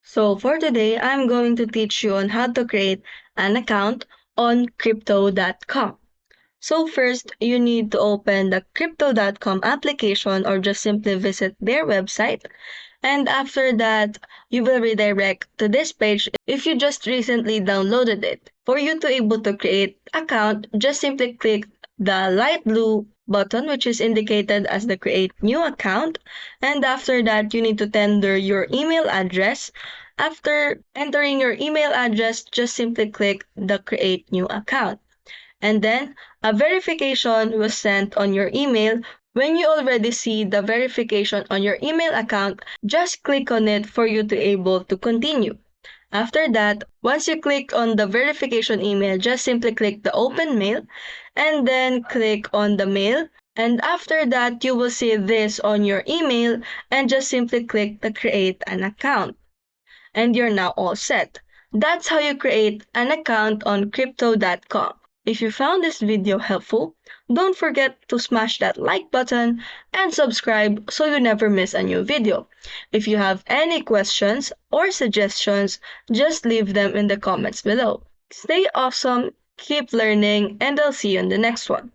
So for today, I'm going to teach you on how to create an account on crypto.com. So first, you need to open the crypto.com application or just simply visit their website. And after that, you will redirect to this page if you just recently downloaded it. For you to able to create account, just simply click the light blue button which is indicated as the create new account. And after that, you need to tender your email address. After entering your email address, just simply click the create new account. And then a verification was sent on your email. When you already see the verification on your email account, just click on it for you to able to continue. After that, once you click on the verification email, just simply click the open mail and then click on the mail. And after that, you will see this on your email and just simply click the create an account and you're now all set. That's how you create an account on crypto.com. If you found this video helpful, don't forget to smash that like button and subscribe so you never miss a new video. If you have any questions or suggestions, just leave them in the comments below. Stay awesome, keep learning, and I'll see you in the next one.